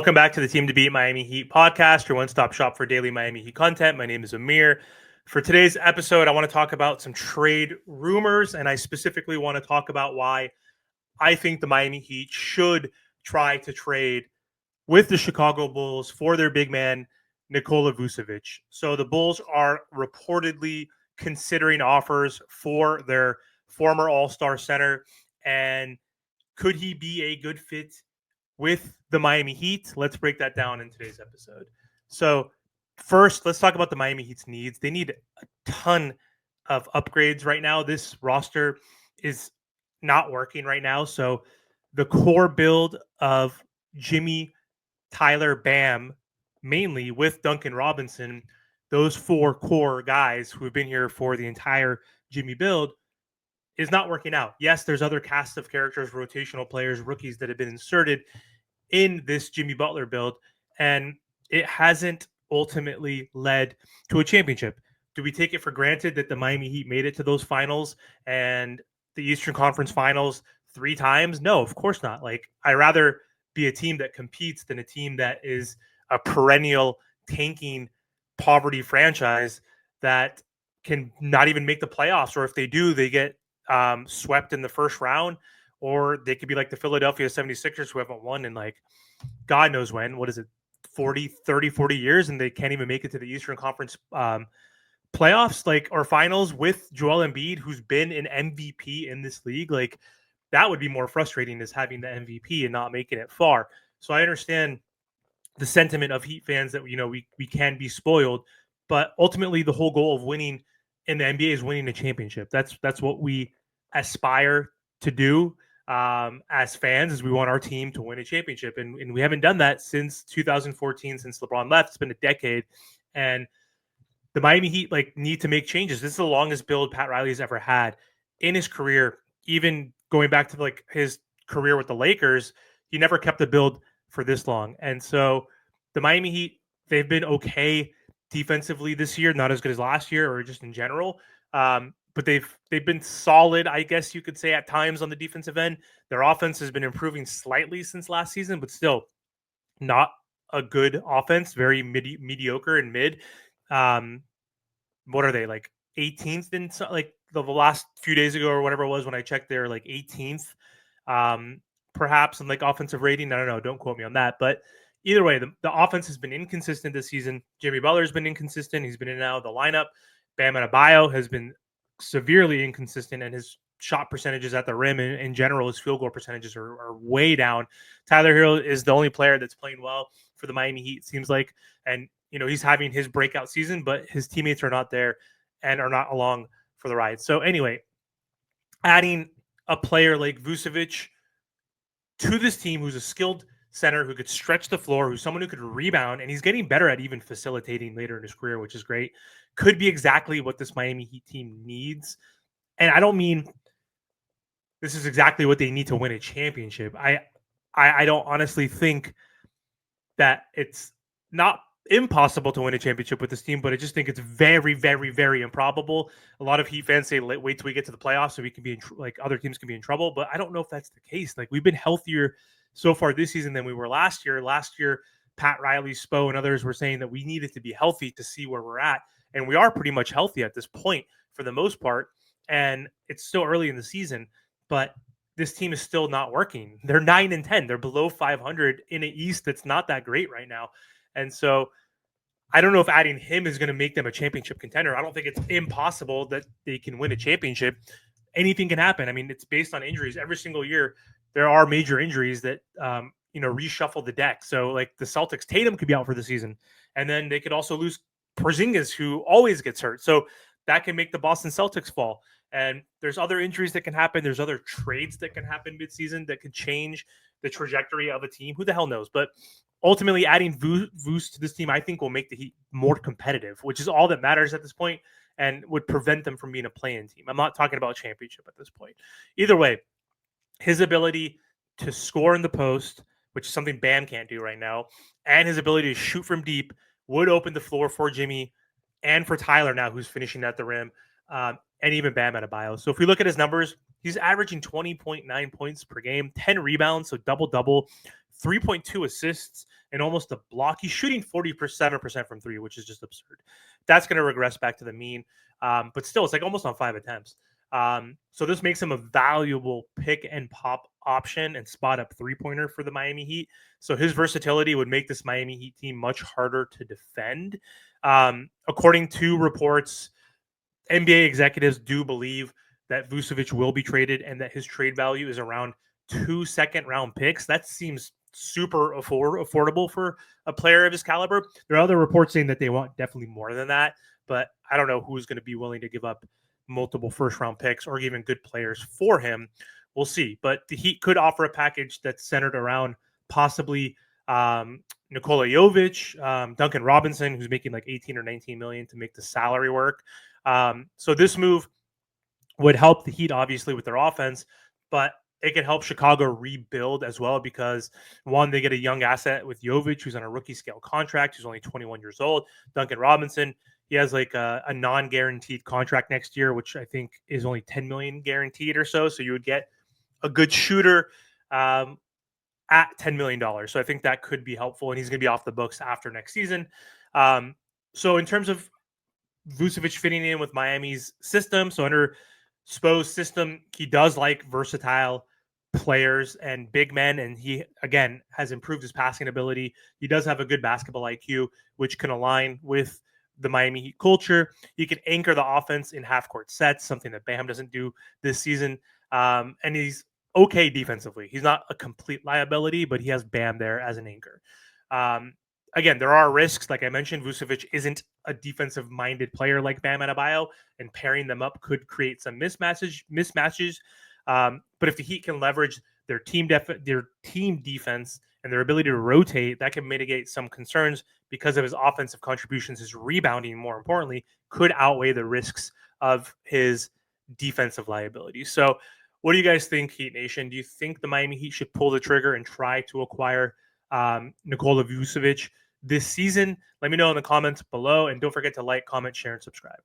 Welcome back to the Team to Beat Miami Heat podcast, your one-stop shop for daily Miami Heat content. My name is Amir. For today's episode, I want to talk about some trade rumors, and I specifically want to talk about why I think the Miami Heat should try to trade with the Chicago Bulls for their big man, Nikola Vucevic. So the Bulls are reportedly considering offers for their former All-Star center, and could he be a good fit with the Miami Heat? Let's break that down in today's episode. So, first, let's talk about the Miami Heat's needs. They need a ton of upgrades right now. This roster is not working right now. So, the core build of Jimmy, Tyler, Bam, mainly with Duncan Robinson, those four core guys who have been here for the entire Jimmy build, is not working out. Yes, there's other cast of characters, rotational players, rookies that have been inserted in this Jimmy Butler build, and it hasn't ultimately led to a championship. Do we take it for granted that the Miami Heat made it to those finals and the Eastern Conference Finals 3 times? No, of course not. Like, I rather be a team that competes than a team that is a perennial tanking poverty franchise that can not even make the playoffs, or if they do, they get swept in the first round, or they could be like the Philadelphia 76ers who haven't won in like God knows when. What is it, 40 years, and they can't even make it to the Eastern Conference playoffs, like, or finals with Joel Embiid, who's been an MVP in this league. Like, that would be more frustrating, as having the MVP and not making it far. So I understand the sentiment of Heat fans that, we can be spoiled, but ultimately the whole goal of winning in the NBA is winning a championship. That's what we aspire to do as fans, is we want our team to win a championship, and we haven't done that since 2014, since LeBron left. It's been a decade, and the Miami Heat need to make changes. This is the longest build Pat Riley's ever had in his career. Even going back to his career with the Lakers, he never kept the build for this long. And so the Miami Heat, they've been okay defensively this year, not as good as last year or just in general. But they've been solid, I guess you could say, at times on the defensive end. Their offense has been improving slightly since last season, but still not a good offense, very mediocre and mid. What are they, like 18th in the last few days ago or whatever it was when I checked? They're like 18th, perhaps, in offensive rating. I don't know. Don't quote me on that. But either way, the offense has been inconsistent this season. Jimmy Butler's been inconsistent. He's been in and out of the lineup. Bam Adebayo has been severely inconsistent, and his shot percentages at the rim and in general, his field goal percentages are way down. Tyler Hero is the only player that's playing well for the Miami Heat, seems like. And, he's having his breakout season, but his teammates are not there and are not along for the ride. So anyway, adding a player like Vucevic to this team, who's a skilled center who could stretch the floor, who's someone who could rebound, and he's getting better at even facilitating later in his career, which is great, could be exactly what this Miami Heat team needs. And I don't mean this is exactly what they need to win a championship. I don't honestly think that it's not impossible to win a championship with this team, but I just think it's very, very, very improbable. A lot of Heat fans say, wait till we get to the playoffs so we can be other teams can be in trouble. But I don't know if that's the case. We've been healthier so far this season than we were last year. Last year, Pat Riley, Spo, and others were saying that we needed to be healthy to see where we're at. And we are pretty much healthy at this point for the most part. And it's still early in the season, but this team is still not working. They're 9-10. They're below 500 in an East that's not that great right now. And so I don't know if adding him is going to make them a championship contender. I don't think it's impossible that they can win a championship. Anything can happen. I mean, it's based on injuries. Every single year, there are major injuries that, reshuffle the deck. So, the Celtics, Tatum could be out for the season. And then they could also lose Porzingis, who always gets hurt. So that can make the Boston Celtics fall. And there's other injuries that can happen. There's other trades that can happen midseason that could change the trajectory of a team. Who the hell knows? But ultimately, adding Vuce to this team, I think, will make the Heat more competitive, which is all that matters at this point, and would prevent them from being a play-in team. I'm not talking about championship at this point. Either way, his ability to score in the post, which is something Bam can't do right now, and his ability to shoot from deep would open the floor for Jimmy and for Tyler now, who's finishing at the rim, and even Bam Adebayo. So if we look at his numbers, he's averaging 20.9 points per game, 10 rebounds, so double-double, 3.2 assists and almost a block. He's shooting 47% from three, which is just absurd. That's going to regress back to the mean. But still, it's like almost on 5 attempts. So this makes him a valuable pick and pop option and spot up 3-pointer for the Miami Heat. So his versatility would make this Miami Heat team much harder to defend. According to reports, NBA executives do believe that Vucevic will be traded and that his trade value is around 2 second-round picks. That seems super affordable for a player of his caliber. There are other reports saying that they want definitely more than that, but I don't know who's going to be willing to give up multiple first-round picks or even good players for him. We'll see. But the Heat could offer a package that's centered around possibly Nikola Vucevic, Duncan Robinson, who's making like 18 or 19 million to make the salary work. So this move would help the Heat, obviously, with their offense, but it could help Chicago rebuild as well because, one, they get a young asset with Jovic, who's on a rookie scale contract, who's only 21 years old. Duncan Robinson, he has like a non-guaranteed contract next year, which I think is only 10 million guaranteed or so. So you would get a good shooter at $10 million. So I think that could be helpful, and he's going to be off the books after next season. So in terms of Vucevic fitting in with Miami's system, so under Spo's system, he does like versatile players and big men, and he, again, has improved his passing ability. He does have a good basketball IQ, which can align with the Miami Heat culture. He can anchor the offense in half-court sets, something that Bam doesn't do this season. And he's okay defensively. He's not a complete liability, but he has Bam there as an anchor. Again, there are risks. Like I mentioned, Vucevic isn't a defensive-minded player like Bam Adebayo, and pairing them up could create some mismatches. But if the Heat can leverage their team defense and their ability to rotate, that can mitigate some concerns because of his offensive contributions. His rebounding, more importantly, could outweigh the risks of his defensive liabilities. So what do you guys think, Heat Nation? Do you think the Miami Heat should pull the trigger and try to acquire Nikola Vucevic this season? Let me know in the comments below, and don't forget to like, comment, share, and subscribe.